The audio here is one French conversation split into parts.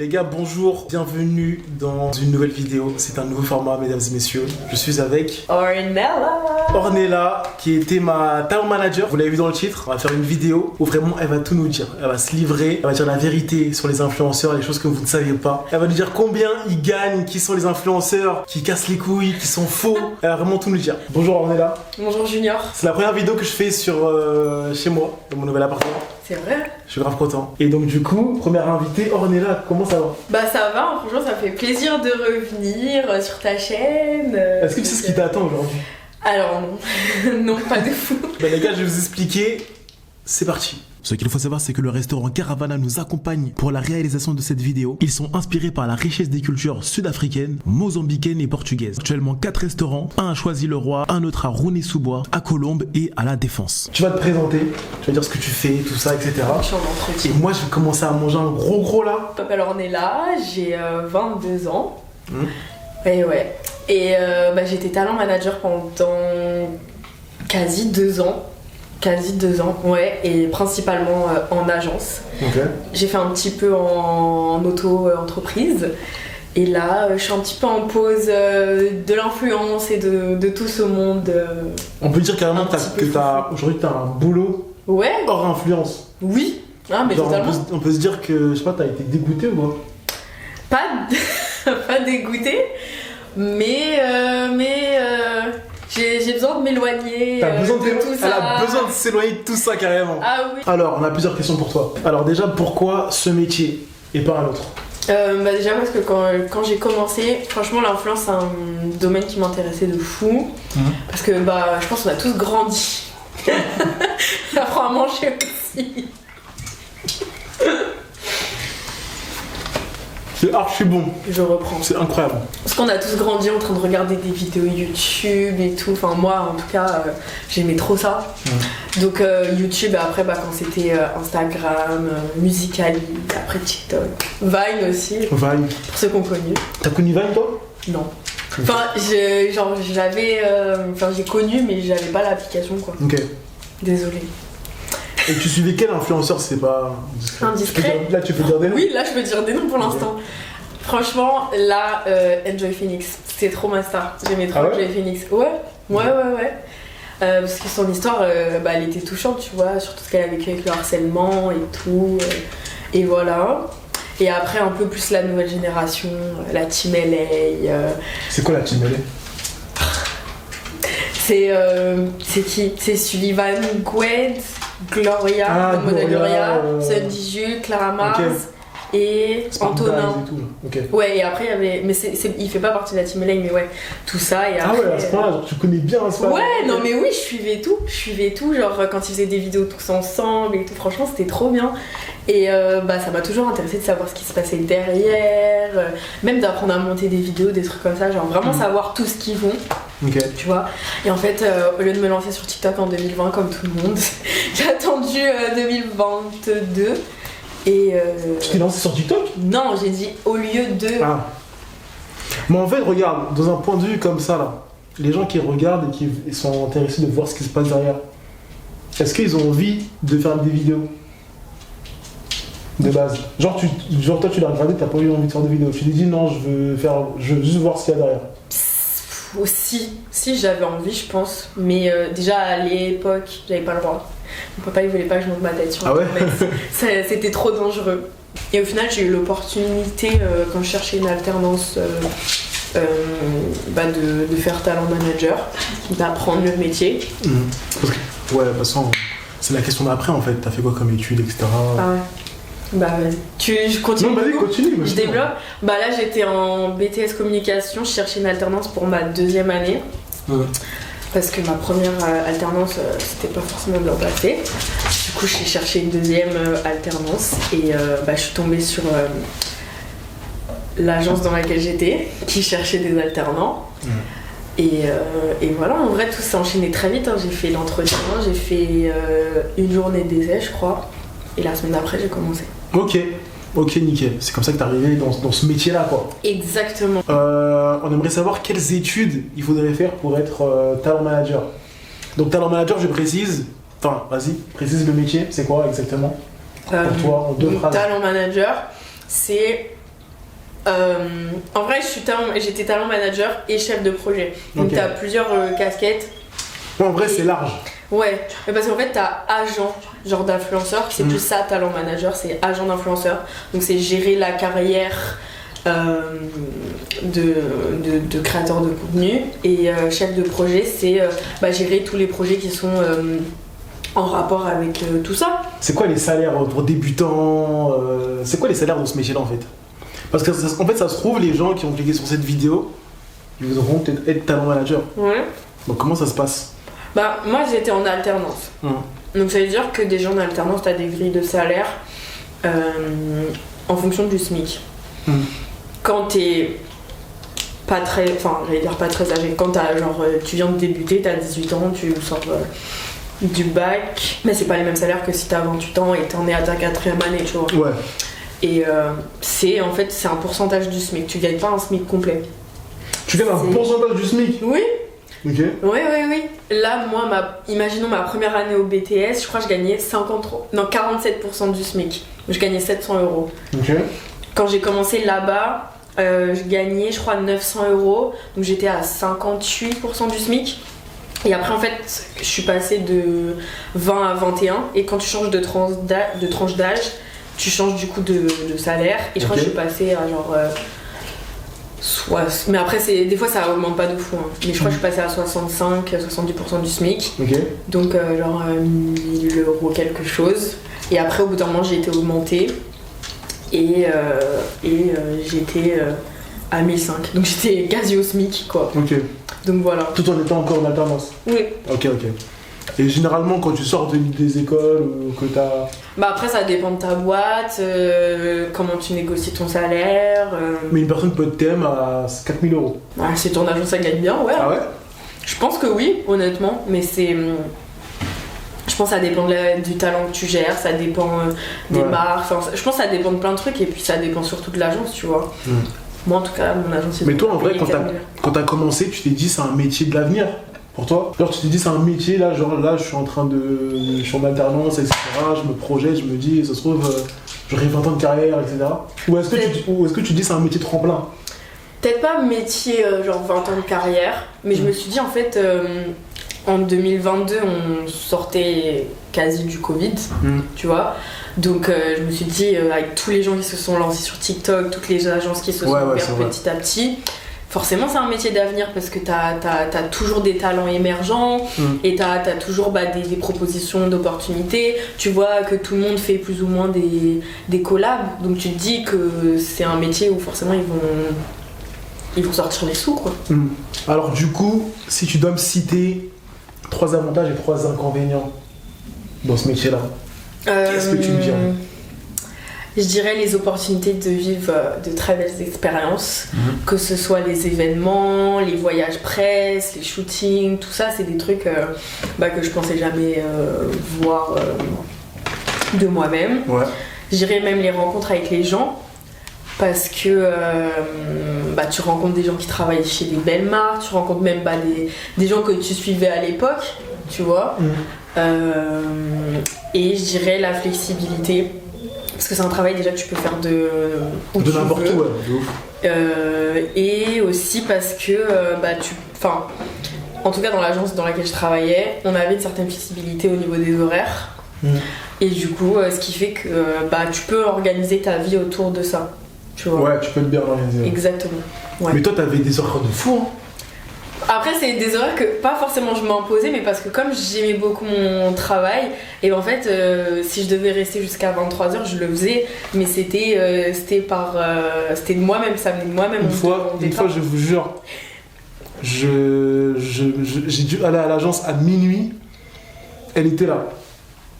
Les gars, bonjour, bienvenue dans une nouvelle vidéo. C'est un nouveau format, mesdames et messieurs. Je suis avec Ornella, qui était ma talent manager. Vous l'avez vu dans le titre. On va faire une vidéo où vraiment elle va tout nous dire. Elle va se livrer, elle va dire la vérité sur les influenceurs, les choses que vous ne saviez pas. Elle va nous dire combien ils gagnent, qui sont les influenceurs, qui cassent les couilles, qui sont faux. Elle va vraiment tout nous dire. Bonjour Ornella. Bonjour Junior. C'est la première vidéo que je fais sur chez moi, dans mon nouvel appartement. C'est vrai? Je suis grave content. Et donc du coup, première invitée, Ornella, comment ça va? Bah ça va, franchement ça me fait plaisir de revenir sur ta chaîne. Est-ce que tu sais ce qui t'attend aujourd'hui? Alors non, non pas de fou. Bah les gars, je vais vous expliquer. C'est parti. Ce qu'il faut savoir, c'est que le restaurant Caravana nous accompagne pour la réalisation de cette vidéo. Ils sont inspirés par la richesse des cultures sud-africaines, mozambicaines et portugaises. Actuellement 4 restaurants, un à Choisy-le-Roi, un autre à Rounay-sous-Bois, à Colombes et à La Défense. Tu vas te présenter, tu vas dire ce que tu fais, tout ça, etc. Je suis en entretien. Et moi, je vais commencer à manger un gros là. Je m'appelle Ornella, j'ai 22 ans. Et ouais. Et bah, j'étais talent manager pendant quasi 2 ans. Ouais, et principalement en agence. Okay. J'ai fait un petit peu en auto-entreprise. Et là, je suis un petit peu en pause de l'influence et de tout ce monde. On peut dire carrément que aujourd'hui, tu as un boulot hors influence. Oui, ah, mais genre, totalement. On peut se dire que, je sais pas, tu as été dégoûté ou quoi? Pas dégoûté, mais j'ai besoin de m'éloigner de tout ça. Elle a besoin de s'éloigner de tout ça carrément. Ah oui. Alors, on a plusieurs questions pour toi. Alors déjà, pourquoi ce métier et pas un autre? Bah déjà parce que quand j'ai commencé, franchement l'influence c'est un domaine qui m'intéressait de fou. Parce que bah je pense qu'on a tous grandi. On apprend à manger aussi. C'est archi bon. Je reprends. C'est incroyable. Parce qu'on a tous grandi en train de regarder des vidéos YouTube et tout. Enfin moi en tout cas j'aimais trop ça. Donc YouTube après bah, quand c'était Instagram, Musical.ly, après TikTok, Vine aussi. Vine. Pour ceux qu'on connu. T'as connu Vine toi? Non. Enfin j'ai connu mais j'avais pas l'application quoi. Ok. Désolée. Et tu suivais quel influenceur si c'est pas indiscret? Là tu peux dire des noms? Oui là je peux dire des noms pour l'instant. Franchement là Enjoy Phoenix, c'était trop ma star. J'aimais trop Enjoy Phoenix. Ouais. Parce que son histoire bah, elle était touchante tu vois, surtout ce qu'elle a vécu avec le harcèlement et tout. Et voilà. Et après un peu plus la nouvelle génération, la Team LA. C'est quoi la Team LA? C'est qui? C'est Sullivan Goued, Gloria, Gloria, Sandy Jules, Clara Mars et Antonin. Et tout, okay. Ouais, et après il y avait. Mais il fait pas partie de la Team LA, mais ouais, tout ça. Et après, ah ouais, à ce point-là, genre, tu connais bien à ce point-là. Ouais, non mais oui, je suivais tout. Genre quand ils faisaient des vidéos tous ensemble et tout, franchement, c'était trop bien. Et bah, ça m'a toujours intéressé de savoir ce qui se passait derrière, même d'apprendre à monter des vidéos, des trucs comme ça, genre vraiment savoir tout ce qu'ils font. Okay. Tu vois. Et en fait, au lieu de me lancer sur TikTok en 2020 comme tout le monde, j'ai attendu 2022. Et tu t'es lancé sur TikTok? Non, j'ai dit au lieu de. Ah. Mais en fait, regarde, dans un point de vue comme ça là, les gens qui regardent et qui sont intéressés de voir ce qui se passe derrière, est-ce qu'ils ont envie de faire des vidéos? De base. Genre toi tu l'as regardé, t'as pas eu envie de faire de vidéos. Tu t'es dit non, je veux juste voir ce qu'il y a derrière. Si j'avais envie, je pense. Mais déjà à l'époque, j'avais pas le droit. Mon papa il voulait pas que je monte ma tête sur Internet. C'était trop dangereux. Et au final, j'ai eu l'opportunité quand je cherchais une alternance de faire talent manager, d'apprendre le métier. Parce que, ouais, de toute façon, c'est la question d'après en fait. T'as fait quoi comme études, etc. Ah ouais. Bah je continue. Non, vas-y, continue. Je développe. Bah là j'étais en BTS communication, je cherchais une alternance pour ma 2e année. Parce que ma première alternance c'était pas forcément bien passé. Du coup j'ai cherché une 2e alternance et bah, je suis tombée sur l'agence dans laquelle j'étais qui cherchait des alternants. Et voilà, en vrai tout s'est enchaîné très vite, hein. J'ai fait l'entretien, j'ai fait une journée d'essai je crois. Et la semaine d'après j'ai commencé. Ok, nickel. C'est comme ça que t'es arrivé dans ce métier-là, quoi. Exactement. On aimerait savoir quelles études il faudrait faire pour être talent manager. Donc talent manager, je précise. Enfin, vas-y, précise le métier. C'est quoi exactement pour toi en 2 phrases? Talent manager, c'est En vrai, j'étais talent manager et chef de projet. Donc t'as plusieurs casquettes. En vrai, c'est large. Ouais, mais parce qu'en fait, t'as agent, genre d'influenceur, c'est plus ça, talent manager, c'est agent d'influenceur. Donc c'est gérer la carrière de créateur de contenu. Et chef de projet, c'est gérer tous les projets qui sont en rapport avec tout ça. C'est quoi les salaires pour débutants c'est quoi les salaires dans ce métier-là en fait? Parce que en fait, ça se trouve, les gens qui ont cliqué sur cette vidéo, ils voudront peut-être être talent manager. Ouais. Donc comment ça se passe? Moi j'étais en alternance. Donc ça veut dire que déjà en alternance, t'as des grilles de salaire en fonction du SMIC. Quand t'es pas très, j'allais dire pas très âgé, quand tu viens de débuter, t'as 18 ans, tu sors du bac, mais c'est pas les mêmes salaires que si t'as 28 ans et t'en es à ta 4e année, tu vois. Ouais. Et c'est un pourcentage du SMIC, tu gagnes pas un SMIC complet. Tu gagnes un pourcentage du SMIC? Oui. Ok. Oui. Là, moi, imaginons ma première année au BTS, je crois que je gagnais 47% du SMIC. Je gagnais 700 €. Ok. Quand j'ai commencé là-bas, je gagnais, je crois, 900 €. Donc j'étais à 58% du SMIC. Et après, en fait, je suis passée de 20 à 21. Et quand tu changes de tranche d'âge, tu changes du coup de salaire. Et je crois que je suis passée à mais après, des fois ça augmente pas de fou. Mais je crois que je suis passée à 65-70% du SMIC. Donc 1000 € quelque chose. Et après, au bout d'un moment, j'ai été augmentée. Et j'étais à 1005. Donc j'étais quasi au SMIC, quoi. Ok. Donc voilà. Tout en étant encore en alternance? Oui. Ok. Et généralement, quand tu sors des écoles ou que t'as... Après, ça dépend de ta boîte, comment tu négocies ton salaire. Mais une personne peut être TM à 4000 €. Si ton agence, ça gagne bien, ouais. Ah ouais? Je pense que oui, honnêtement. Mais c'est... Je pense que ça dépend du talent que tu gères, ça dépend des marques. Je pense que ça dépend de plein de trucs et puis ça dépend surtout de l'agence, tu vois. Moi, en tout cas, mon agence... Mais toi, en vrai, quand t'as commencé, tu t'es dit c'est un métier de l'avenir pour toi? Genre tu t'es dit c'est un métier, là je suis en alternance, etc. Je me projette, je me dis, ça se trouve, j'aurai 20 ans de carrière, etc. Ou est-ce que tu dis c'est un métier tremplin? Peut-être pas métier 20 ans de carrière, mais je me suis dit en fait, en 2022 on sortait quasi du Covid, tu vois. Donc je me suis dit, avec tous les gens qui se sont lancés sur TikTok, toutes les agences qui se sont ouvertes petit à petit, forcément c'est un métier d'avenir parce que t'as toujours des talents émergents et t'as toujours des propositions d'opportunités. Tu vois que tout le monde fait plus ou moins des collabs, donc tu te dis que c'est un métier où forcément ils vont sortir les sous, quoi. Alors du coup, si tu dois me citer 3 avantages et 3 inconvénients dans ce métier-là, qu'est-ce que tu me dirais? Je dirais les opportunités de vivre de très belles expériences, que ce soit les événements, les voyages presse, les shootings, tout ça, c'est des trucs que je pensais jamais voir de moi-même. Ouais. Je dirais même les rencontres avec les gens, parce que tu rencontres des gens qui travaillent chez des belles marques, tu rencontres même des gens que tu suivais à l'époque, tu vois. Et je dirais la flexibilité. Parce que c'est un travail déjà que tu peux faire de n'importe où, de ouf. Et aussi parce que en tout cas dans l'agence dans laquelle je travaillais, on avait une certaine flexibilité au niveau des horaires. Et du coup, ce qui fait que tu peux organiser ta vie autour de ça. Tu vois. Ouais, tu peux te bien organiser. Exactement. Ouais. Mais toi, t'avais des horaires de fou, hein. Après, c'est des horaires que pas forcément je m'imposais, mais parce que comme j'aimais beaucoup mon travail, et en fait, si je devais rester jusqu'à 23h, je le faisais, mais c'était de moi-même, ça venait de moi-même. Une fois, je vous jure, j'ai dû aller à l'agence à minuit, elle était là,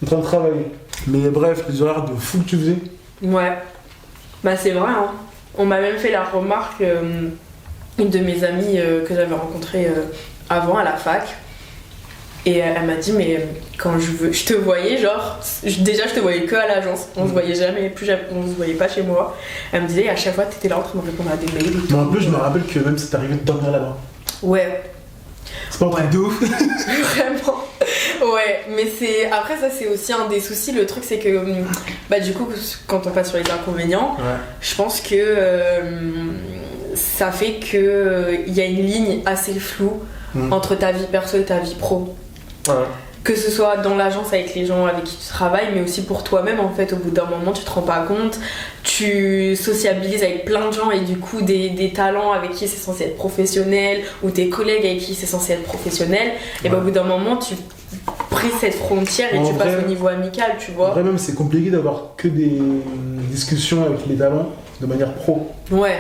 en train de travailler. Mais bref, les horaires de fou que tu faisais. Ouais, c'est vrai, hein. On m'a même fait la remarque. Une de mes amies que j'avais rencontrée avant à la fac, et elle m'a dit mais quand je te voyais déjà je te voyais que à l'agence, on se voyait jamais, on se voyait pas chez moi. Elle me disait à chaque fois t'étais là en train de répondre à des mails et tout. En plus je me rappelle que même ça t'arrivait de dormir là-bas. Ouais. C'est pas un truc de ouf. Vraiment. Ouais, mais après ça c'est aussi un des soucis. Le truc c'est que du coup quand on passe sur les inconvénients, je pense que ça fait que il y a une ligne assez floue entre ta vie perso et ta vie pro. Ouais. Que ce soit dans l'agence avec les gens avec qui tu travailles, mais aussi pour toi-même en fait. Au bout d'un moment tu te rends pas compte, tu sociabilises avec plein de gens et du coup des talents avec qui c'est censé être professionnel ou tes collègues avec qui c'est censé être professionnel, et au bout d'un moment tu brises cette frontière et tu passes au niveau amical, tu vois. En vrai même c'est compliqué d'avoir que des discussions avec les talents de manière pro. Ouais.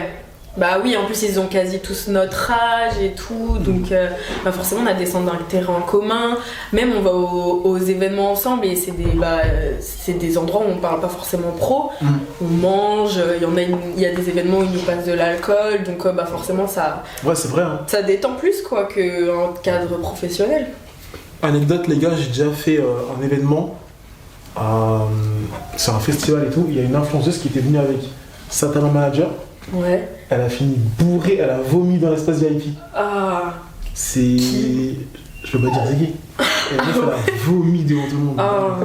Bah oui, en plus ils ont quasi tous notre âge et tout, donc forcément on a des centres d'intérêt en commun, même on va aux événements ensemble et c'est des endroits où on parle pas forcément pro, on mange, il y a des événements où ils nous passent de l'alcool, donc forcément ça, c'est vrai, hein. Ça détend plus quoi qu'un cadre professionnel. Anecdote les gars, j'ai déjà fait un événement, c'est un festival et tout, il y a une influenceuse qui était venue avec sa talent manager. Ouais. Elle a fini bourrée, elle a vomi dans l'espace VIP. Ah. C'est. Je peux pas dire c'est qui. Elle a vomi devant tout le monde. Ah.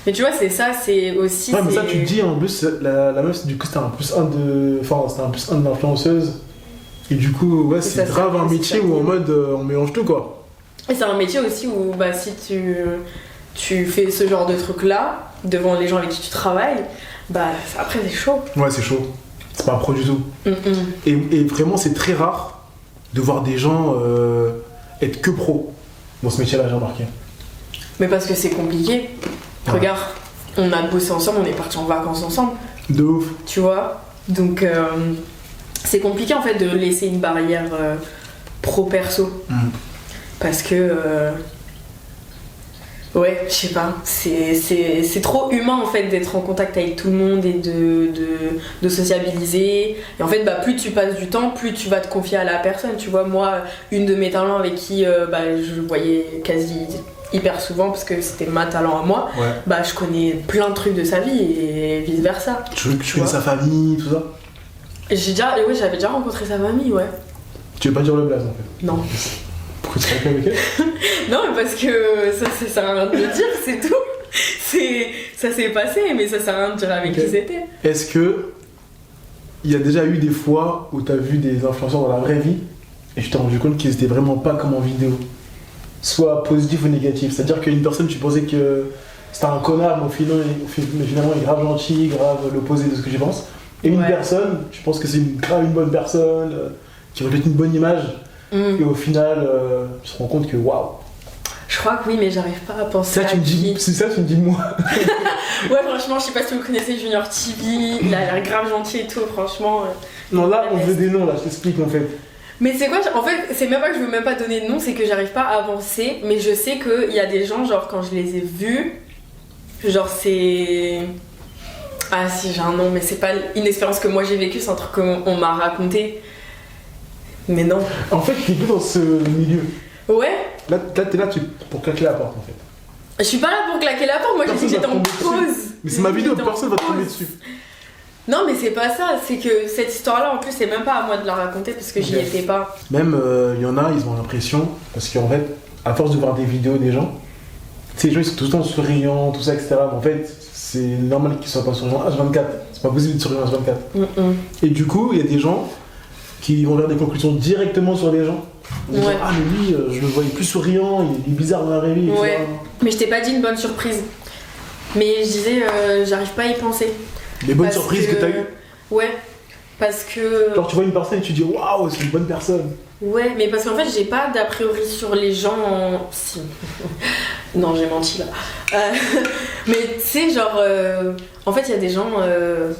Mais tu vois, c'est ça, c'est aussi. Ouais, mais ça, tu te dis, en plus, la meuf, du coup, c'était un plus 1 de. Enfin, c'était un plus 1 de l'influenceuse. Et du coup, ouais, c'est grave un métier où en mode on mélange tout quoi. Et c'est un métier aussi où si tu fais ce genre de truc là, devant les gens avec qui tu travailles, après c'est chaud. Ouais, c'est chaud. C'est pas pro du tout. Et vraiment, c'est très rare de voir des gens être que pro dans ce métier-là, j'ai remarqué. Mais parce que c'est compliqué. Ouais. Regarde, on a bossé ensemble, on est partis en vacances ensemble. De ouf. Tu vois. Donc, c'est compliqué en fait de laisser une barrière pro-perso. Parce que... ouais, je sais pas, c'est trop humain en fait d'être en contact avec tout le monde et de sociabiliser. Et en fait, plus tu passes du temps, plus tu vas te confier à la personne. Tu vois, moi, une de mes talents avec qui je voyais quasi hyper souvent parce que c'était ma talent à moi, je connais plein de trucs de sa vie et vice versa. Tu connais sa famille, tout ça? J'avais déjà rencontré sa famille, ouais. Tu veux pas dire le blaze en fait? Non. Pourquoi tu serais avec elle? Non, mais parce que ça sert à rien de le dire, c'est tout. Ça s'est passé, mais ça sert à rien de dire avec qui c'était. Est-ce que il y a déjà eu des fois où t'as vu des influenceurs dans la vraie vie et tu t'es rendu compte qu'ils étaient vraiment pas comme en vidéo, soit positif ou négatif? C'est-à-dire qu'une personne, tu pensais que c'était un connard, mais finalement il est grave gentil, grave l'opposé de ce que tu penses. Et une personne, tu penses que c'est grave une bonne personne, qui reflète une bonne image. Et au final, tu te rends compte que waouh. Je crois que oui, mais j'arrive pas à penser ça, à qui. C'est ça, tu me dis moi. Ouais, franchement, je sais pas si vous connaissez Junior TV, il a l'air grave gentil et tout, franchement. Non, là, on veut des noms, là, je t'explique en fait. Mais c'est quoi, en fait, c'est même pas que je veux même pas donner de nom, c'est que j'arrive pas à avancer, mais je sais qu'il y a des gens, genre, quand je les ai vus, genre, c'est. Ah si, j'ai un nom, mais c'est pas une expérience que moi j'ai vécue, c'est un truc qu'on m'a raconté. Mais non. En fait, t'es plus dans ce milieu. Ouais. Là, t'es là pour claquer la porte, en fait. Je suis pas là pour claquer la porte, moi j'ai dit que j'étais en pause. Mais c'est ma vidéo, personne va te tomber dessus. Non, mais c'est pas ça, c'est que cette histoire-là, en plus, c'est même pas à moi de la raconter parce que j'y étais pas. Même, il y en a, ils ont l'impression, parce qu'en fait, à force de voir des vidéos des gens, tu sais, les gens ils sont tout le temps souriants, tout ça, etc. Mais en fait, c'est normal qu'ils soient pas souriants H24. C'est pas possible de sourire H24. Et du coup, il y a des gens qui vont vers des conclusions directement sur les gens. Ils disent, ah mais lui, je le voyais plus souriant, il est bizarre dans la vraie vie. Ouais. Mais je t'ai pas dit une bonne surprise. Mais je disais, j'arrive pas à y penser. Les bonnes surprises que t'as eues? Ouais, parce que... Genre tu vois une personne et tu dis, waouh, c'est une bonne personne. Ouais, mais parce qu'en fait, j'ai pas d'a priori sur les gens... Si. Non, j'ai menti là. Mais tu sais, genre... En fait, il y a des gens...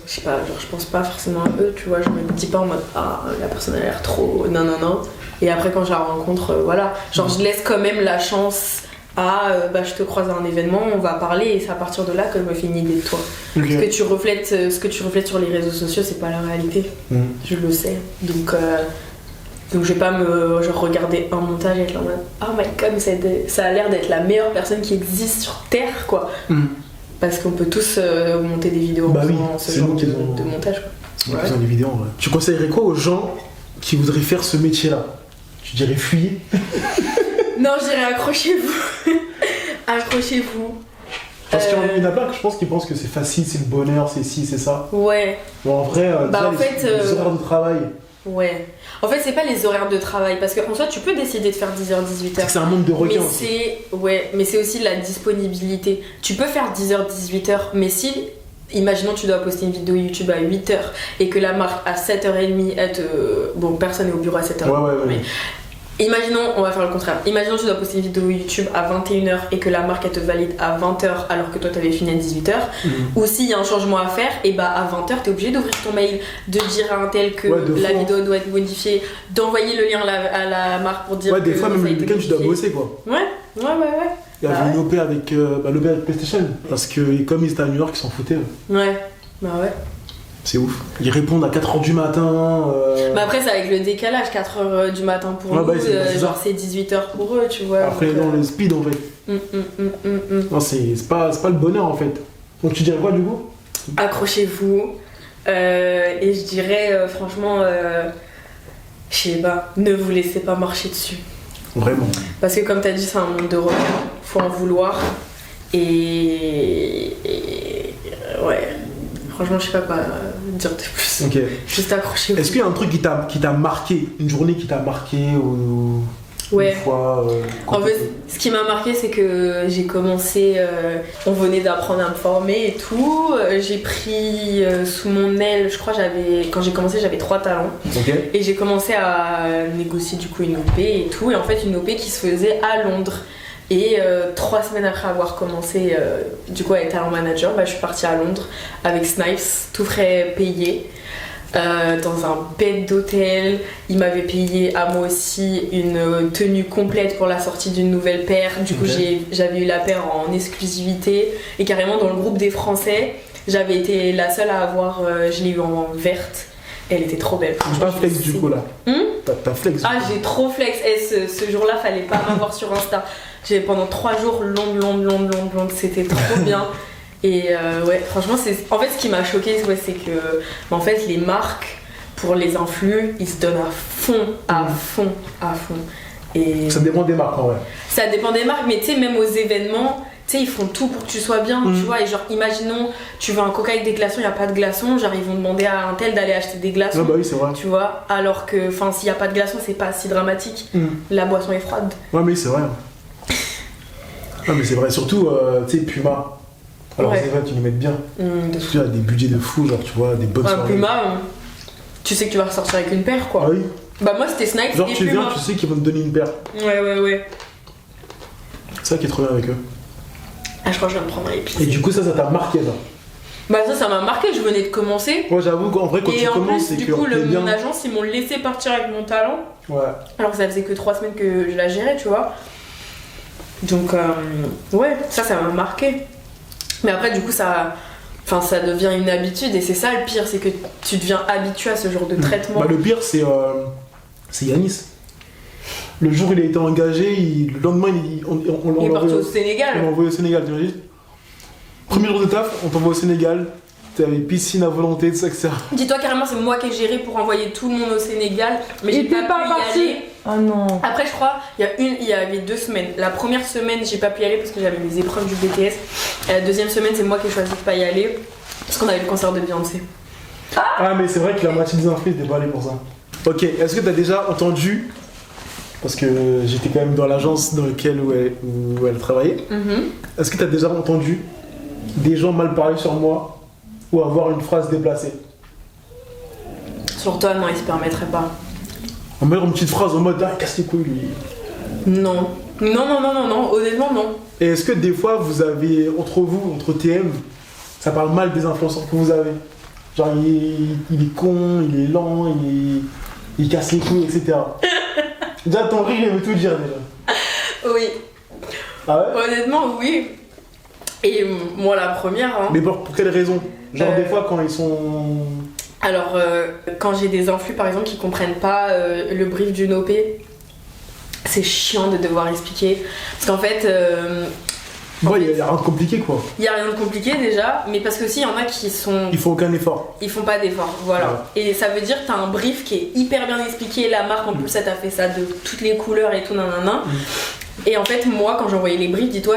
je sais pas, genre je pense pas forcément à eux, tu vois. Je me dis pas en mode, ah, la personne a l'air trop... Non. Et après, quand je la rencontre, voilà. Genre, je laisse quand même la chance à... je te croise à un événement, on va parler, et c'est à partir de là que je me fais une idée de toi. Okay. Ce que tu reflètes sur les réseaux sociaux, c'est pas la réalité. Je le sais. Donc je vais pas me regarder un montage et être là en mode oh my god, ça a l'air d'être la meilleure personne qui existe sur Terre, quoi. Parce qu'on peut tous monter des vidéos en ce genre de montage, quoi. Ouais. Des vidéos, ouais. Tu conseillerais quoi aux gens qui voudraient faire ce métier-là? Tu dirais fuyez? Non, je dirais accrochez-vous. Accrochez-vous. Parce qu'il y en a plein que je pense qui pensent que c'est facile, c'est le bonheur, c'est ci, c'est ça. Ouais. Bon, en vrai, les horaires de travail. Ouais. En fait, c'est pas les horaires de travail, parce qu'en soi, tu peux décider de faire 10h, 18h. C'est un monde de requins. Mais c'est aussi la disponibilité. Tu peux faire 10h, 18h, mais si, imaginons tu dois poster une vidéo YouTube à 8h et que la marque à 7h30, bon, personne n'est au bureau à 7h. Ouais. Mais imaginons, on va faire le contraire. Imaginons tu dois poster une vidéo YouTube à 21h et que la marque elle te valide à 20h alors que toi t'avais fini à 18h. Ou s'il y a un changement à faire, et bah à 20h t'es obligé d'ouvrir ton mail, de dire à un tel que la vidéo doit être modifiée, d'envoyer le lien à la marque pour dire que des fois même le week-end tu dois bosser quoi. Ouais. Il y avait une OP avec PlayStation parce que comme ils étaient à New York ils s'en foutaient. Ouais. C'est ouf. Ils répondent à 4h du matin. Mais après, c'est avec le décalage, 4h du matin pour nous, genre c'est 18h pour eux, tu vois. Après, dans le speed en fait. Non, c'est pas le bonheur en fait. Donc, tu dirais quoi du coup? Accrochez-vous. Et je dirais, franchement, je sais pas, ne vous laissez pas marcher dessus. Vraiment. Parce que, comme t'as dit, c'est un monde de requins. Faut en vouloir. Et ouais. Franchement, je sais pas quoi dire de plus. Ok. Juste accrochez-vous. Est-ce qu'il y a un truc qui t'a marqué, une journée qui t'a marqué ou ouais. Une fois en fait, ce qui m'a marqué, c'est que j'ai commencé, on venait d'apprendre à me former et tout. J'ai pris sous mon aile, je crois, quand j'ai commencé, j'avais 3 talents. Okay. Et j'ai commencé à négocier du coup une OP et tout. Et en fait, une OP qui se faisait à Londres. Et 3 semaines après avoir commencé du coup à être talent manager, je suis partie à Londres avec Snipes, tout frais payé, dans un bed d'hôtel. Il m'avait payé à moi aussi une tenue complète pour la sortie d'une nouvelle paire. Du coup j'avais eu la paire en exclusivité et carrément dans le groupe des Français, j'avais été la seule à avoir, je l'ai eu en verte. Elle était trop belle. Tu pas flex du coup là. T'as flex. Ah, j'ai trop flex. Et ce jour-là, fallait pas m'avoir sur Insta. J'ai pendant 3 jours longue. C'était trop bien. Et ouais, franchement, en fait, ce qui m'a choquée, c'est que en fait, les marques, pour les influx, ils se donnent à fond. Et ça dépend des marques en vrai. Ça dépend des marques, mais tu sais, même aux événements, tu sais, ils font tout pour que tu sois bien, tu vois. Et genre, imaginons, tu veux un coca avec des glaçons, il n'y a pas de glaçons, genre ils vont demander à un tel d'aller acheter des glaçons. Ah bah oui, c'est vrai. Tu vois, alors que, enfin, s'il n'y a pas de glaçons, c'est pas si dramatique. La boisson est froide. Ouais, mais c'est vrai. Non, mais c'est vrai, surtout, tu sais, Puma. Alors, c'est vrai, tu les mets bien. Tu as des budgets de fou, genre, tu vois, des bonnes soirées. Puma, tu sais que tu vas ressortir avec une paire, quoi. Ah oui. Bah, moi, c'était Snipes genre, et tu Puma. viens, tu sais qu'ils vont te donner une paire. Ouais. C'est ça qui est trop bien avec eux. Ah, je crois que je vais me prendre les pieds. Et du coup, ça t'a marqué, là? Bah, ça m'a marqué, je venais de commencer. Moi, j'avoue qu'en vrai, quand tu commences, c'est que. Du coup, mon agence, ils m'ont laissé partir avec mon talent. Ouais. Alors que ça faisait que 3 semaines que je la gérais, tu vois. Donc, ouais, ça m'a marqué. Mais après, du coup, ça devient une habitude. Et c'est ça le pire, c'est que tu deviens habitué à ce genre de traitement. Bah, le pire, c'est Yanis. Le jour où il a été engagé, le lendemain, on est parti au Sénégal. On l'a envoyé au Sénégal, tu imagines? Premier jour de taf, on t'envoie au Sénégal. T'avais piscine à volonté, tout ça, etc. Dis-toi carrément, c'est moi qui ai géré pour envoyer tout le monde au Sénégal. Mais j'ai pas pu y aller. Ah non. Après, je crois, il y avait 2 semaines. La première semaine, j'ai pas pu y aller parce que j'avais mes épreuves du BTS. Et la deuxième semaine, c'est moi qui ai choisi de pas y aller parce qu'on avait le concert de Beyoncé. Ah, mais c'est vrai que la moitié des influx étaient pas allés pour ça. Ok, est-ce que t'as déjà entendu, parce que j'étais quand même dans l'agence dans laquelle où elle travaillait, est-ce que t'as déjà entendu des gens mal parler sur moi ou avoir une phrase déplacée? Sur toi, non, il se permettrait pas. On met une petite phrase en mode casse les couilles lui. Non, honnêtement non. Et est-ce que des fois vous avez entre TM, ça parle mal des influenceurs que vous avez? Genre il est con, il est lent, il casse les couilles, etc. Déjà ton rire il veut tout dire déjà. Oui. Ah ouais? Honnêtement oui. Et moi la première. Hein. Mais pour quelle raison? Genre des fois quand ils sont... Alors, quand j'ai des influx par exemple qui comprennent pas le brief d'une OP, c'est chiant de devoir expliquer. Parce qu'en fait. Ouais, il y a rien de compliqué quoi. Il y a rien de compliqué déjà, mais parce que aussi il y en a qui sont. Ils font aucun effort. Ils font pas d'effort, voilà. Ouais. Et ça veut dire que t'as un brief qui est hyper bien expliqué, la marque en plus ça t'a fait ça de toutes les couleurs et tout, nanana. Et en fait, moi, quand j'envoyais les briefs, dis-toi,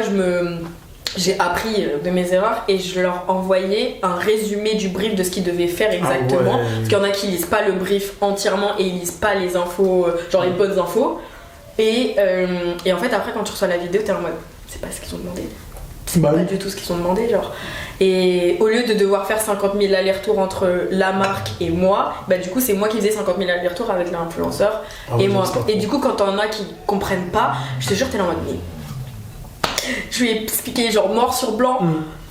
j'ai appris de mes erreurs et je leur envoyais un résumé du brief de ce qu'ils devaient faire exactement. Parce qu'il y en a qui lisent pas le brief entièrement et ils lisent pas les infos, genre les bonnes infos. Et en fait, après, quand tu reçois la vidéo, t'es en mode, c'est pas ce qu'ils ont demandé. C'est pas du tout ce qu'ils ont demandé, genre. Et au lieu de devoir faire 50 000 allers-retours entre la marque et moi, bah du coup, c'est moi qui faisais 50 000 allers-retours avec l'influenceur et moi. Et du coup, quand t'en as qui comprennent pas, je te jure, t'es là en mode, mais je lui ai expliqué genre noir sur blanc,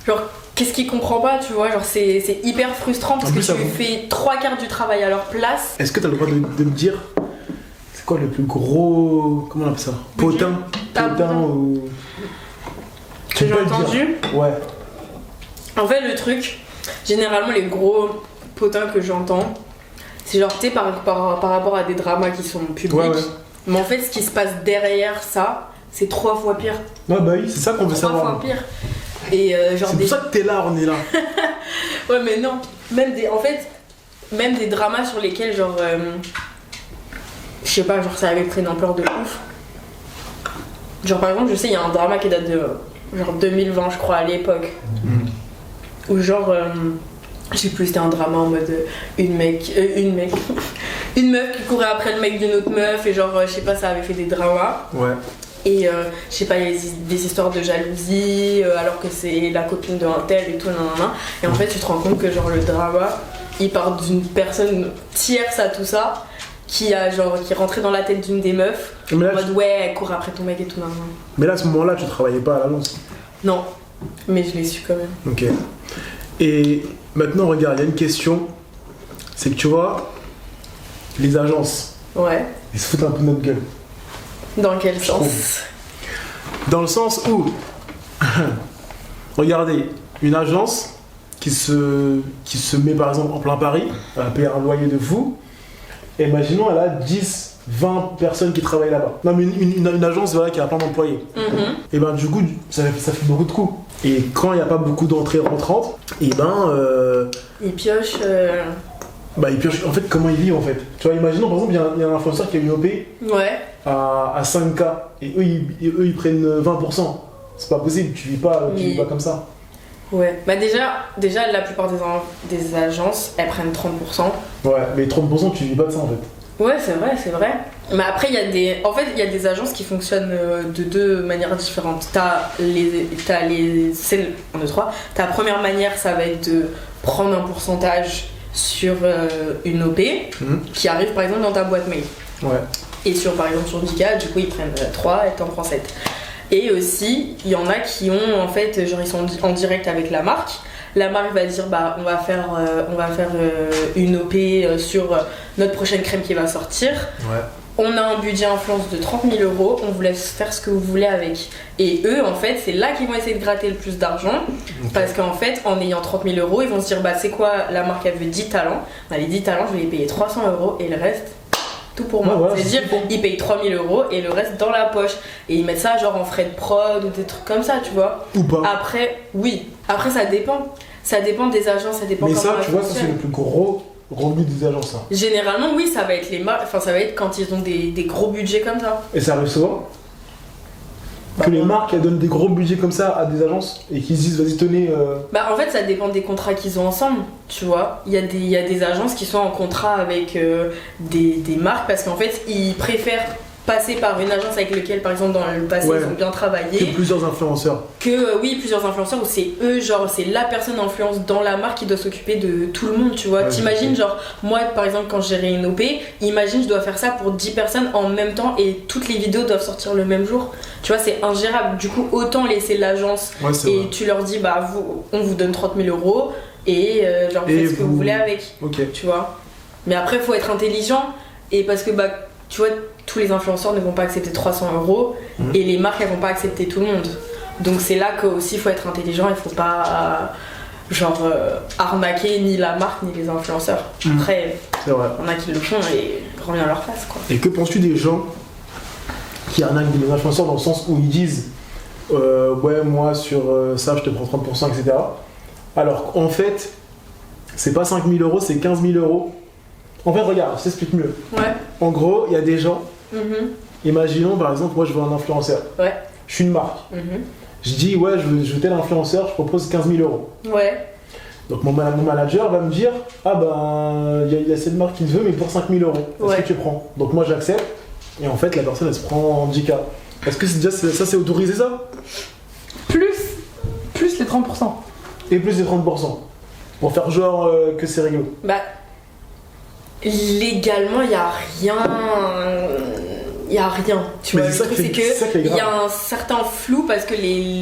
genre qu'est-ce qu'il comprend pas, tu vois, genre c'est hyper frustrant parce que tu fais 3/4 du travail à leur place. Est-ce que t'as le droit de me dire, c'est quoi le plus gros, comment on appelle ça, potin ou... Que j'ai entendu. Ouais. En fait, le truc, généralement, les gros potins que j'entends, c'est genre, tu sais, par rapport à des dramas qui sont publics. Ouais. Mais en fait, ce qui se passe derrière ça, c'est 3 fois pire. Ouais, bah oui, c'est ça qu'on veut savoir. 3 fois pire. Et genre c'est pour ça que t'es là, on est là. Ouais, mais non. Même des dramas sur lesquels, genre, je sais pas, genre, ça avait pris une ampleur de ouf. Genre, par exemple, je sais, il y a un drama qui date de genre 2020, je crois, à l'époque. Où genre, je sais plus, c'était un drama en mode une meuf qui courait après le mec d'une autre meuf et genre, je sais pas, ça avait fait des dramas. Ouais. Et je sais pas, il y a des histoires de jalousie alors que c'est la copine de un tel et tout, nanana. Et en fait, tu te rends compte que genre le drama, il part d'une personne tierce à tout ça, qui est rentré dans la tête d'une des meufs, en mode ouais, elle court après ton mec et tout, nanana. Mais là, à ce moment-là, tu travaillais pas à l'annonce? Non, mais je l'ai su quand même. Ok. Et maintenant, regarde, il y a une question, c'est que tu vois, les agences, ils se foutent un peu de notre gueule. Dans quel sens? Dans le sens où, regardez, une agence qui se met par exemple en plein Paris, elle va payer un loyer de fou, et imaginons elle a 10, 20 personnes qui travaillent là-bas. Non mais une agence voilà, qui a plein d'employés. Et ben du coup, ça fait beaucoup de coûts. Et quand il n'y a pas beaucoup d'entrées rentrantes, et ben... Ils piochent... Bah ils piochent, en fait comment ils vivent en fait. Tu vois, imaginons par exemple, il y a un influenceur qui a une OP à 5K, et eux ils prennent 20%. C'est pas possible, tu vis pas comme ça. Ouais, bah déjà la plupart des agences, elles prennent 30%. Ouais, mais 30% tu vis pas de ça en fait. Ouais, c'est vrai. Mais après, il y a des agences qui fonctionnent de 2 manières différentes. T'as celles, 1, 2, 3. Ta première manière, ça va être de prendre un pourcentage sur une OP qui arrive par exemple dans ta boîte mail. Ouais. Et par exemple sur Vika, du coup ils prennent 3 et t'en prends 7. Et aussi, il y en a qui ont en fait, genre ils sont en direct avec la marque. La marque va dire bah on va faire une OP sur notre prochaine crème qui va sortir. Ouais. On a un budget influence de 30 000 €, on vous laisse faire ce que vous voulez avec. Et eux, en fait, c'est là qu'ils vont essayer de gratter le plus d'argent. Okay. Parce qu'en fait, en ayant 30 000 €, ils vont se dire bah c'est quoi, la marque elle veut 10 talents. Bah, les 10 talents, je vais les payer 300 € et le reste, tout pour moi. Voilà, c'est-à-dire ils payent 3 000 € et le reste dans la poche. Et ils mettent ça genre en frais de prod ou des trucs comme ça, tu vois. Ou pas. Après, oui. Après, ça dépend. Ça dépend des agences, ça dépend mais comment ça, tu vois, ça c'est le plus gros but des agences. Ça. Généralement, oui, ça va être les marques, enfin ça va être quand ils ont des gros budgets comme ça. Et ça arrive souvent que les marques elles donnent des gros budgets comme ça à des agences et qu'ils se disent vas-y tenez. Bah en fait ça dépend des contrats qu'ils ont ensemble, tu vois. Il y a des agences qui sont en contrat avec des marques parce qu'en fait ils préfèrent passer par une agence avec laquelle par exemple dans le passé ils ont bien travaillé. Que plusieurs influenceurs. Plusieurs influenceurs où c'est eux, genre c'est la personne d'influence dans la marque qui doit s'occuper de tout le monde, tu vois. T'imagines genre moi par exemple quand je gérais une OP, imagine je dois faire ça pour 10 personnes en même temps et toutes les vidéos doivent sortir le même jour. Tu vois, c'est ingérable. Du coup, autant laisser l'agence et vrai. Tu leur dis bah on vous donne 30 000 € et genre vous faites ce que vous voulez avec. Tu vois. Mais après faut être intelligent et parce que bah tu vois tous les influenceurs ne vont pas accepter 300 € et les marques elles vont pas accepter tout le monde. Donc c'est là qu'aussi il faut être intelligent, il faut pas arnaquer ni la marque ni les influenceurs. Après, c'est vrai. On a qui le font et revient à leur face quoi. Et que penses-tu des gens qui arnaquent les influenceurs dans le sens où ils disent ouais moi sur ça je te prends 30% etc. Alors qu'en fait c'est pas 5 000 €, c'est 15 000 €. En fait regarde, je t'explique mieux. Ouais. En gros il y a des gens imaginons par exemple, moi je veux un influenceur. Ouais. Je suis une marque. Je dis, ouais, je veux tel influenceur, je propose 15 000 euros. Ouais. Donc mon manager va me dire, ah ben, il y a cette marque qui le veut, mais pour 5 000 euros. Est-ce que tu prends? Donc moi j'accepte, et en fait la personne elle se prend 10K. Est-ce que déjà ça c'est autorisé ça? Plus les 30%. Et plus les 30%. Pour faire genre que c'est rigolo. Bah, légalement, il n'y a rien. Il n'y a rien. Tu vois, le truc, c'est qu'il y a un certain flou parce que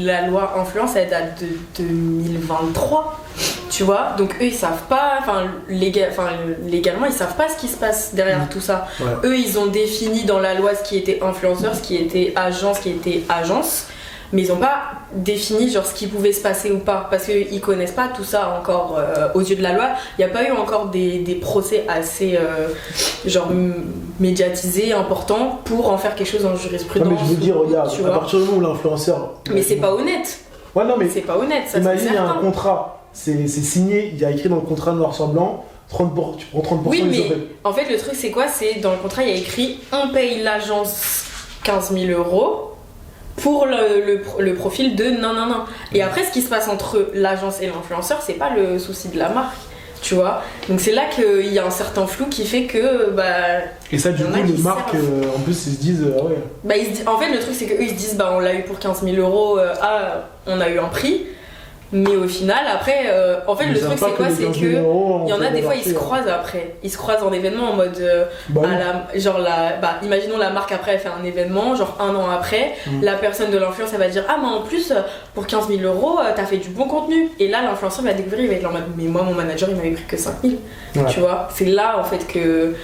la loi influence, elle date de 2023. Tu vois, donc eux ils savent pas, légalement ils savent pas ce qui se passe derrière tout ça. Ouais. Eux ils ont défini dans la loi ce qui était influenceur, ce qui était agence, mais ils ont pas défini genre ce qui pouvait se passer ou pas parce qu'ils connaissent pas tout ça encore aux yeux de la loi. Il n'y a pas eu encore des procès assez genre médiatisés, importants pour en faire quelque chose en jurisprudence. Ouais, mais je veux dire, regarde, à partir du moment où l'influenceur. Mais c'est pas honnête. Ouais, non, mais c'est pas honnête, ça. Imagine, il y a un contrat. C'est signé, il y a écrit dans le contrat noir sur blanc, tu prends 30%. Oui, mais en fait, le truc, c'est quoi? C'est dans le contrat, il y a écrit on paye l'agence 15 000 euros pour le profil de non. Et après, ce qui se passe entre l'agence et l'influenceur, c'est pas le souci de la marque, tu vois. Donc, c'est là qu'il y a un certain flou qui fait que. Et ça, du coup, les marques, en plus, ils se disent. Ouais. En fait, le truc, c'est qu'eux, ils se disent on l'a eu pour 15 000 euros, on a eu un prix. Mais au final, après, en fait, le truc c'est quoi? C'est que il y en a des fois, ils se croisent après. Ils se croisent en événement en mode. Imaginons la marque après, elle fait un événement, genre un an après, la personne de l'influence, elle va dire ah, mais en plus, pour 15 000 euros, t'as fait du bon contenu. Et là, l'influenceur va découvrir, il va être en mode mais moi, mon manager, il m'avait pris que 5 000. Ouais. Tu vois, c'est là en fait que.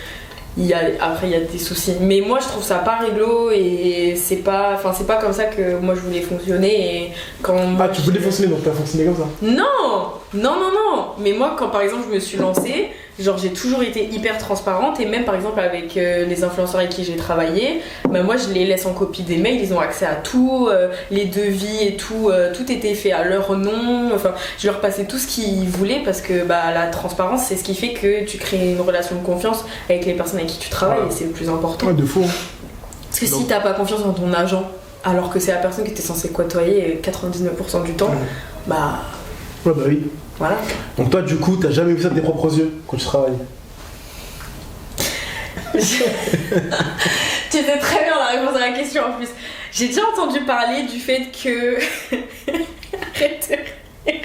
Après il y a des soucis, mais moi je trouve ça pas réglo et c'est pas comme ça que moi je voulais fonctionner. Et quand tu voulais fonctionner, donc t'as fonctionné comme ça? Non, mais moi quand par exemple je me suis lancée, genre j'ai toujours été hyper transparente et même par exemple avec les influenceurs avec qui j'ai travaillé, moi je les laisse en copie des mails, ils ont accès à tout, les devis et tout était fait à leur nom, enfin je leur passais tout ce qu'ils voulaient parce que la transparence c'est ce qui fait que tu crées une relation de confiance avec les personnes avec qui tu travailles et c'est le plus important. Ouais, de fou. Parce que si t'as pas confiance dans ton agent alors que c'est la personne que t'es censé côtoyer 99% du temps, Ouais, oui. Voilà. Donc toi du coup t'as jamais vu ça de tes propres yeux quand tu travailles? Tu sais très bien la réponse à la question en plus. J'ai déjà entendu parler du fait que... Arrête de rire.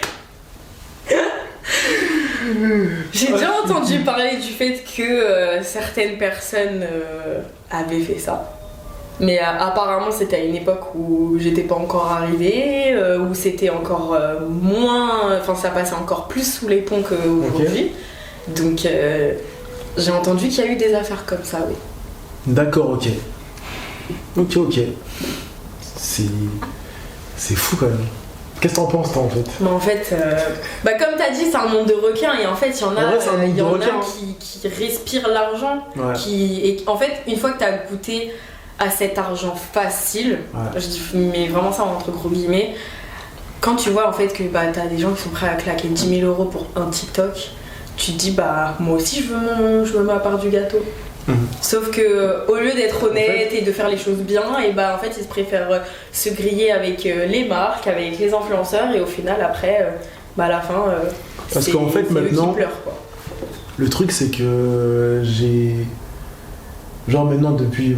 J'ai déjà entendu parler du fait que certaines personnes avaient fait ça. Mais apparemment c'était à une époque où j'étais pas encore arrivée, où c'était encore moins, enfin ça passait encore plus sous les ponts qu'aujourd'hui. Okay. Donc j'ai entendu qu'il y a eu des affaires comme ça, oui. D'accord, ok. C'est fou quand même. Qu'est-ce que t'en penses toi en fait? Mais en fait, comme t'as dit, c'est un monde de requins et en fait il y en a qui respirent l'argent, et en fait une fois que t'as goûté à cet argent facile, je dis mais vraiment ça entre gros guillemets, quand tu vois en fait que t'as des gens qui sont prêts à claquer 10 000 euros pour un TikTok, tu te dis moi aussi je veux ma part du gâteau. Sauf que au lieu d'être honnête et de faire les choses bien, et en fait ils se préfèrent se griller avec les marques, avec les influenceurs et au final après à la fin parce qu'en fait maintenant pleurent, quoi. Le truc c'est que j'ai genre maintenant depuis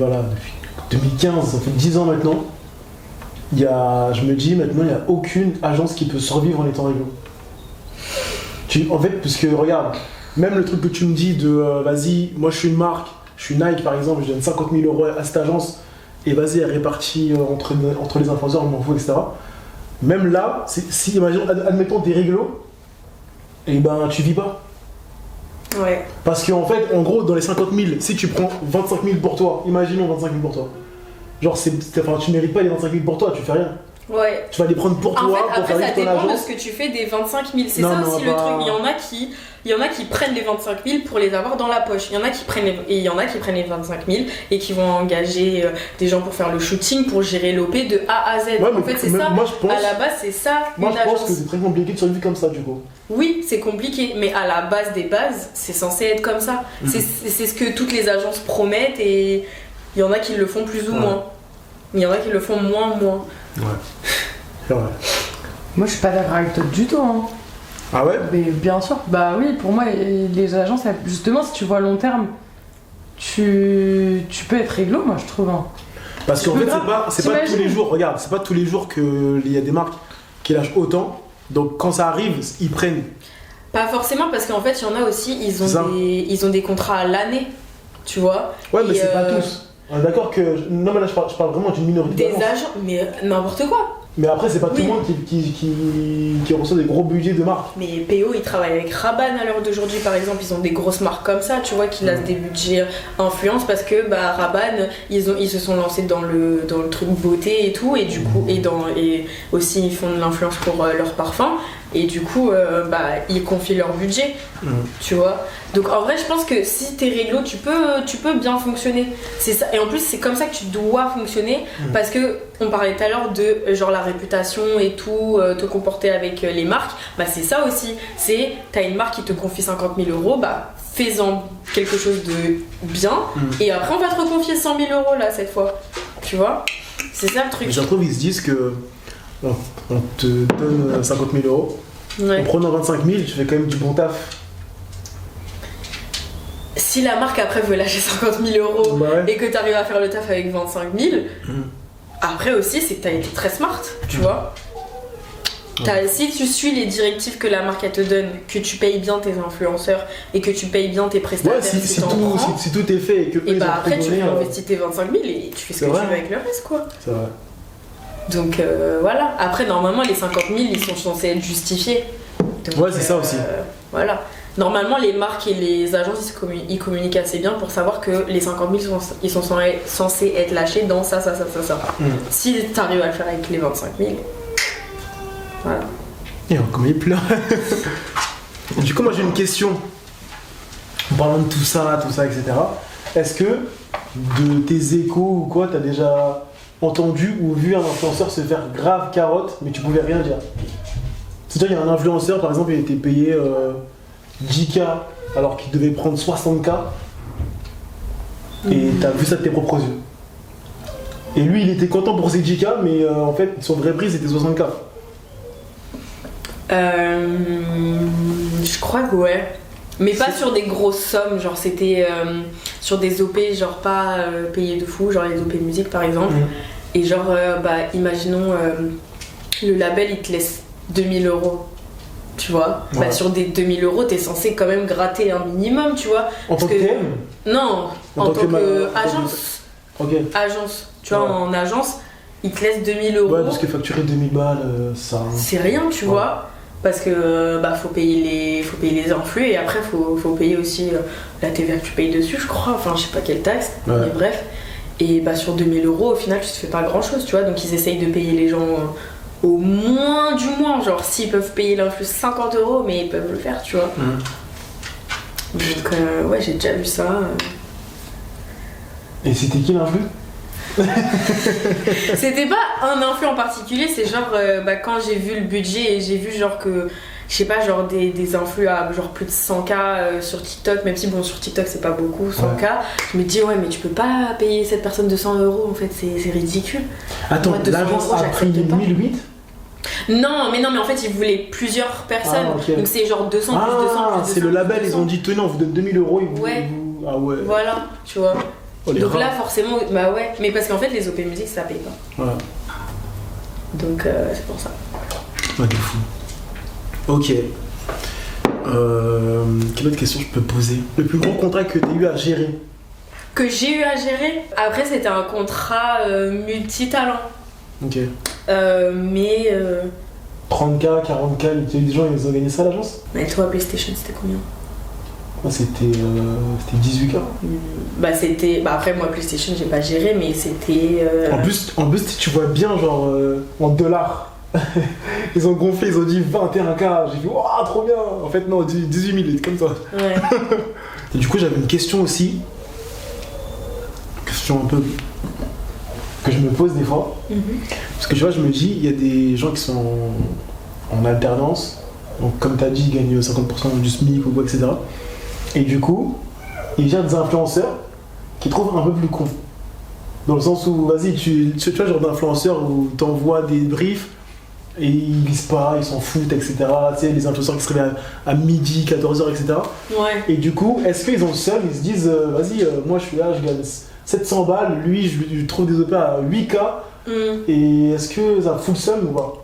2015, ça fait 10 ans maintenant, je me dis maintenant il n'y a aucune agence qui peut survivre en étant réglo. En fait, parce que regarde, même le truc que tu me dis de vas-y, moi je suis une marque, je suis Nike par exemple, je donne 50 000 euros à cette agence et vas-y, elle répartit entre les influenceurs, on m'en fout, etc. Même là, si imagine, admettons t'es réglo, et tu vis pas. Ouais. Parce qu'en fait, en gros, dans les 50 000, si tu prends 25 000 pour toi, imaginons 25 000 pour toi, genre tu mérites pas les 25 000 pour toi, tu fais rien. Ouais. Tu vas les prendre pour toi, pour faire après, ton agence. ça dépend de ce que tu fais des 25 000. C'est ça aussi le truc. Il y en a qui prennent les 25 000 pour les avoir dans la poche. Il y en a qui prennent les 25 000 et qui vont engager des gens pour faire le shooting, pour gérer l'OP de A à Z. Ouais, en fait, c'est ça. Moi, je pense, à la base, c'est ça. Moi, je pense que c'est très compliqué de survivre comme ça, du coup. Oui, c'est compliqué, mais à la base des bases, c'est censé être comme ça. C'est ce que toutes les agences promettent et Il y en a qui le font plus ou moins. Mais il y en a qui le font moins. Ouais. C'est vrai. Moi, je suis pas d'accord avec toi du tout. Hein. Ah ouais? Mais bien sûr. Bah oui, pour moi, les agences, justement, si tu vois long terme, tu peux être réglo, moi, je trouve. Hein. Parce qu'en fait, c'est pas tous les jours. Regarde, c'est pas tous les jours qu'il y a des marques qui lâchent autant. Donc quand ça arrive, ils prennent. Pas forcément, parce qu'en fait, il y en a aussi, ils ont des contrats à l'année, tu vois. Ouais, mais c'est pas tous. On est d'accord que. Non, mais là, je parle vraiment d'une minorité. Des agents, mais n'importe quoi. Mais après, c'est pas tout le monde qui reçoit des gros budgets de marque. Mais PO, ils travaillent avec Rabanne à l'heure d'aujourd'hui, par exemple. Ils ont des grosses marques comme ça, tu vois, qui laissent des budgets influence parce que Rabanne, ils se sont lancés dans le truc beauté et tout, et du coup, et aussi ils font de l'influence pour leurs parfums. Et du coup, ils confient leur budget, tu vois. Donc en vrai, je pense que si t'es réglo, tu peux bien fonctionner. C'est ça. Et en plus, c'est comme ça que tu dois fonctionner, parce que on parlait tout à l'heure de genre la réputation et tout, te comporter avec les marques. Bah c'est ça aussi. C'est t'as une marque qui te confie 50 000 €, fais-en quelque chose de bien. Et après, on va te reconfier 100 000 € là cette fois. Tu vois. C'est ça le truc. Mais je trouve ils se disent que on te donne 50 000 €. Ouais. En prenant 25 000, tu fais quand même du bon taf. Si la marque après veut lâcher 50 000 € et que tu arrives à faire le taf avec 25 000, après aussi c'est que tu as été très smart, tu vois. Si tu suis les directives que la marque elle te donne, que tu payes bien tes influenceurs et que tu payes bien tes prestataires, si tout est fait et que et après tu investis tes 25 000 et tu fais ce que tu veux avec le reste, quoi. C'est vrai. Donc voilà. Après normalement les 50 000 ils sont censés être justifiés. Donc, c'est ça aussi. Voilà. Normalement les marques et les agences ils communiquent assez bien pour savoir que les 50 000 ils sont censés être lâchés dans ça. Si t'arrives à le faire avec les 25 000, voilà. Et comment il pleure. Du coup moi j'ai une question. En parlant de tout ça, etc. Est-ce que de tes échos ou quoi t'as déjà entendu ou vu un influenceur se faire grave carotte mais tu pouvais rien dire? C'est-à-dire il y a un influenceur par exemple il a été payé 10K alors qu'il devait prendre 60K et t'as vu ça de tes propres yeux. Et lui il était content pour ses 10K mais en fait son vrai prix c'était 60K. Je crois que ouais. Mais pas sur des grosses sommes, genre c'était sur des OP, genre pas payés de fou, genre les OP musique par exemple. Et genre, imaginons le label il te laisse 2000 €, tu vois. Sur des 2000 € t'es censé quand même gratter un minimum, tu vois. En tant que TM? Non, en tant qu'agence. Agence, tu vois, en agence, ils te laissent 2000 €. Ouais, parce que facturer 2000 balles, ça. C'est rien, tu vois. Parce que faut payer les influx et après faut payer aussi la TVA que tu payes dessus, je crois, enfin je sais pas quelle taxe, mais bref. Et sur 2000 € au final tu te fais pas grand chose, tu vois, donc ils essayent de payer les gens au moins du moins, genre s'ils peuvent payer l'influx 50 €, mais ils peuvent le faire, tu vois. Donc j'ai déjà vu ça. Et c'était qui l'influx? C'était pas un influx en particulier, c'est genre quand j'ai vu le budget et j'ai vu genre que je sais pas, genre des influx à genre plus de 100K sur TikTok, même si bon sur TikTok c'est pas beaucoup 100K, je me dis mais tu peux pas payer cette personne 200 € en fait, c'est ridicule. Attends, l'agence a pris 1008? Non mais en fait ils voulaient plusieurs personnes, donc c'est genre 200 plus 200 plus 200. C'est le label, ils ont dit tenez on vous donne 2000 €, ils vous... Ah ouais. Voilà, tu vois. Donc là forcément, mais parce qu'en fait les OP musique ça paye pas. Ouais. Donc c'est pour ça. Ouais, de fou. Ok. Quelle autre question je peux poser? Le plus gros contrat que tu as eu à gérer? Que j'ai eu à gérer? Après c'était un contrat multi-talent. Ok. Mais 30K, 40K, il y a eu des gens ils ont gagné ça à l'agence? Mais toi PlayStation c'était combien? C'était 18K. Après moi PlayStation j'ai pas géré mais c'était En plus tu vois bien genre en dollars. Ils ont gonflé, ils ont dit 21K. J'ai dit waouh trop bien. En fait non, 18 000 comme ça. Ouais. Et du coup j'avais une question aussi. Question un peu que je me pose des fois. Parce que tu vois je me dis il y a des gens qui sont en alternance. Donc comme t'as dit ils gagnent 50% du SMIC ou quoi etc. Et du coup, ils gèrent des influenceurs qui trouvent un peu plus cons. Dans le sens où, vas-y, tu vois, genre d'influenceurs où t'envoies des briefs et ils lisent pas, ils s'en foutent, etc. Tu sais, les influenceurs qui se réveillent à midi, 14h, etc. Ouais. Et du coup, est-ce qu'ils ont le seum, ils se disent, vas-y, moi je suis là, je gagne 700 balles, lui, je lui trouve des OP à 8K, et est-ce que ça fout le seum ou pas?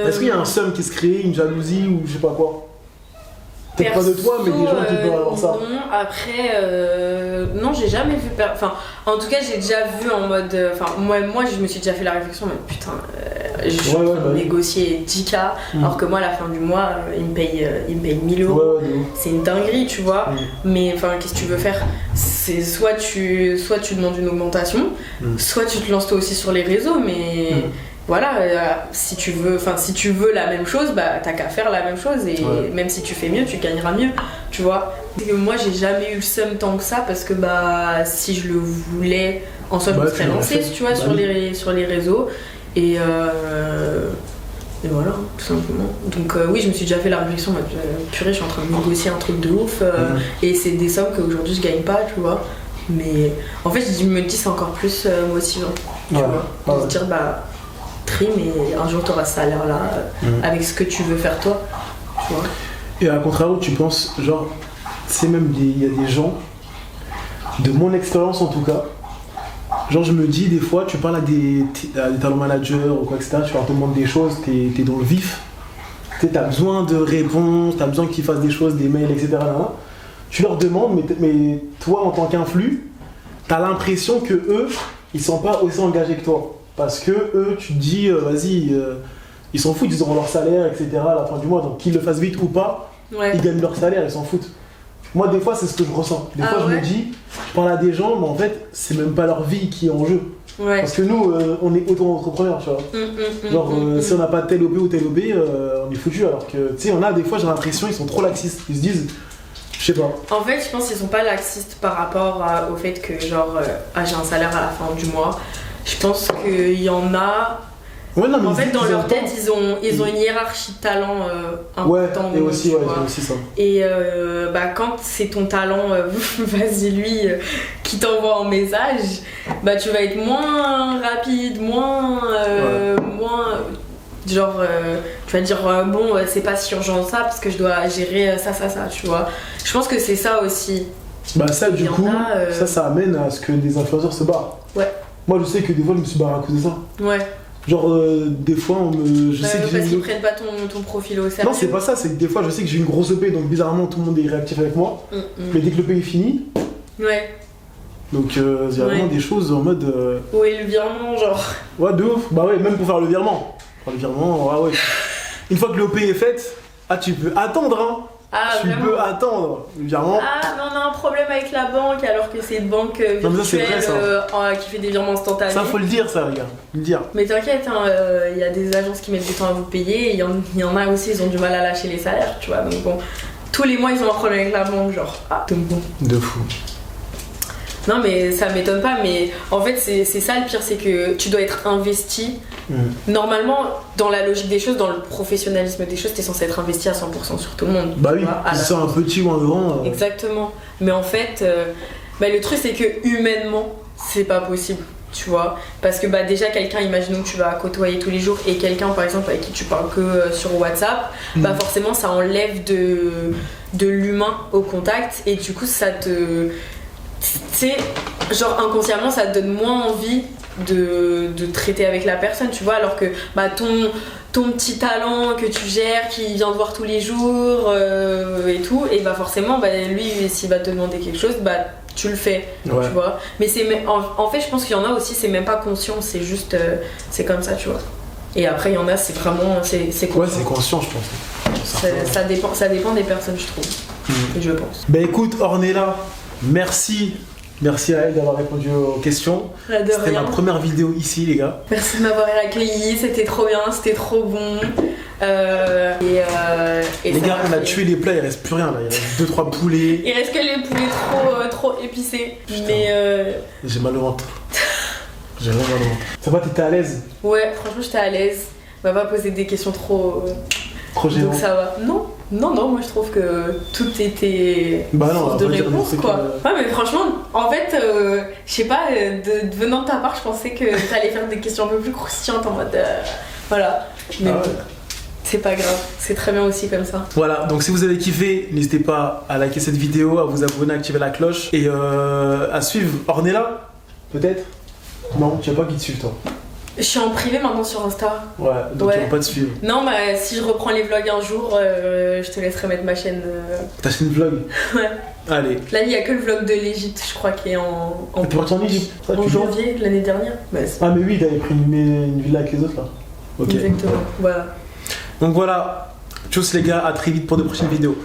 Est-ce qu'il y a un seum qui se crée, une jalousie ou je sais pas quoi? Peut-être pas de toi, mais des gens qui peuvent avoir ça. Non, après, non, j'ai jamais vu. Enfin, en tout cas, j'ai déjà vu en mode. Enfin, moi, je me suis déjà fait la réflexion, mais putain, je suis en train de négocier 10K, alors que moi, à la fin du mois, il me paye 1000 euros. C'est une dinguerie, tu vois. Mais enfin, qu'est-ce que tu veux faire? C'est soit tu demandes une augmentation, soit tu te lances toi aussi sur les réseaux, mais. Voilà, si tu veux la même chose, bah t'as qu'à faire la même chose et même si tu fais mieux, tu gagneras mieux, tu vois. Moi j'ai jamais eu le seum tant que ça parce que bah si je le voulais, en soi je me serais lancée, tu vois, sur les réseaux et voilà, tout simplement. Donc oui, je me suis déjà fait la réflexion, purée, je suis en train de négocier un truc de ouf et c'est des sommes qu'aujourd'hui je gagne pas, tu vois. Mais en fait je me dis c'est encore plus motivant, tu vois, de se dire bah trim et un jour tu auras ce salaire là avec ce que tu veux faire toi, tu vois. Et à contrario, tu penses, genre, c'est même il y a des gens, de mon expérience en tout cas, genre je me dis des fois, tu parles à des talent managers ou quoi, etc., tu leur demandes des choses, t'es dans le vif, t'as besoin de réponses, t'as besoin qu'ils fassent des choses, des mails, etc. Là, tu leur demandes, mais toi en tant qu'influx, t'as l'impression que eux, ils sont pas aussi engagés que toi. Parce que eux, tu te dis, vas-y, ils s'en foutent, ils auront leur salaire, etc. à la fin du mois, donc qu'ils le fassent vite ou pas, ils gagnent leur salaire, ils s'en foutent. Moi, des fois, c'est ce que je ressens. Des fois, je me dis, je parle à des gens, mais en fait, c'est même pas leur vie qui est en jeu. Parce que nous, on est auto-entrepreneurs, tu vois. Genre, si on n'a pas tel OP ou tel OP, on est foutu. Alors que, tu sais, on a des fois, j'ai l'impression, ils sont trop laxistes. Ils se disent, je sais pas. En fait, je pense qu'ils sont pas laxistes par rapport au fait que, genre, j'ai un salaire à la fin du mois. Je pense qu'il y en a. Ouais, non, mais en fait, dans leur tête, ils ont une hiérarchie de talent importante. Ouais, et aussi, aussi ça. Et bah, quand c'est ton talent, vas-y, lui, qui t'envoie un message, bah, tu vas être moins rapide, moins. Genre, tu vas dire, bon, c'est pas si urgent ça parce que je dois gérer ça, tu vois. Je pense que c'est ça aussi. Bah, ça, du coup, ça amène à ce que des influenceurs se barrent. Ouais. Moi, je sais que des fois, je me suis barré à cause de ça. Ouais. Genre, des fois, je sais que parce qu'ils prennent pas ton profil au sérieux. Non, c'est pas ça, c'est que des fois, je sais que j'ai une grosse EP, donc bizarrement, tout le monde est réactif avec moi. Mais dès que l'EP est fini. Ouais. Donc, il y a vraiment des choses en mode. Ouais, le virement, genre. Ouais, de ouf. Bah, ouais, même pour faire le virement. Enfin, le virement, ouais. Une fois que l'EP est faite, tu peux attendre, hein. Tu peux attendre, virement. Ah, mais on a un problème avec la banque alors que c'est une banque virtuelle qui fait des virements instantanés. Ça, faut le dire, ça, les gars. Le dire. Mais t'inquiète, il y a des agences qui mettent du temps à vous payer et il y en a aussi, ils ont du mal à lâcher les salaires, tu vois. Donc bon, tous les mois, ils ont un problème avec la banque, genre. De fou. Non, mais ça m'étonne pas, mais en fait, c'est ça le pire, c'est que tu dois être investi. Normalement, dans la logique des choses, dans le professionnalisme des choses, t'es censé être investi à 100% sur tout le monde. Bah oui, que ce soit un petit ou un grand. Exactement. Mais en fait, le truc, c'est que humainement, c'est pas possible. Tu vois, parce que bah déjà quelqu'un, imaginons que tu vas côtoyer tous les jours et quelqu'un par exemple avec qui tu parles que sur WhatsApp, bah forcément ça enlève de l'humain au contact et du coup ça te, tu sais, genre inconsciemment ça te donne moins envie de traiter avec la personne, tu vois, alors que bah ton petit talent que tu gères, qui vient te voir tous les jours et tout, et bah forcément bah lui s'il va te demander quelque chose, bah tu le fais, tu vois. Mais en fait je pense qu'il y en a aussi, c'est même pas conscient, c'est juste c'est comme ça, tu vois. Et après il y en a, c'est vraiment c'est conscient. Ouais, c'est conscient, je pense. Ça dépend des personnes, je trouve. Je pense. Bah écoute Ornella, merci à elle d'avoir répondu aux questions. C'était ma première vidéo ici, les gars. Merci de m'avoir accueilli, c'était trop bien, c'était trop bon. Les gars, on a tué les plats, il reste plus rien là. Il reste 2-3 poulets. Il reste que les poulets trop épicés. Putain. Mais j'ai mal au ventre. J'ai vraiment mal au ventre. Ça va, t'étais à l'aise? Ouais, franchement, j'étais à l'aise. On m'a pas posé des questions trop gênantes. Donc ça va. Non. Non, moi je trouve que tout était source de réponse, quoi. Ouais, mais franchement, en fait, je sais pas, venant de ta part, je pensais que t'allais faire des questions un peu plus croustillantes en mode. Voilà. Mais bon, c'est pas grave, c'est très bien aussi comme ça. Voilà, donc si vous avez kiffé, n'hésitez pas à liker cette vidéo, à vous abonner, à activer la cloche et à suivre Ornella, peut-être. Non, tu n'as pas qui te suivre toi. Je suis en privé maintenant sur Insta. Ouais, donc tu vas pas te suivre. Non, bah si je reprends les vlogs un jour, je te laisserai mettre ma chaîne. Ta chaîne vlog. Ouais. Allez. Là, il n'y a que le vlog de l'Égypte, je crois, qui est en Égypte en janvier de l'année dernière. Bah, ah, mais oui, t'avais pris une villa avec les autres là. Ok. Exactement, voilà. Donc voilà. Tchuss les gars, à très vite pour de prochaines vidéos.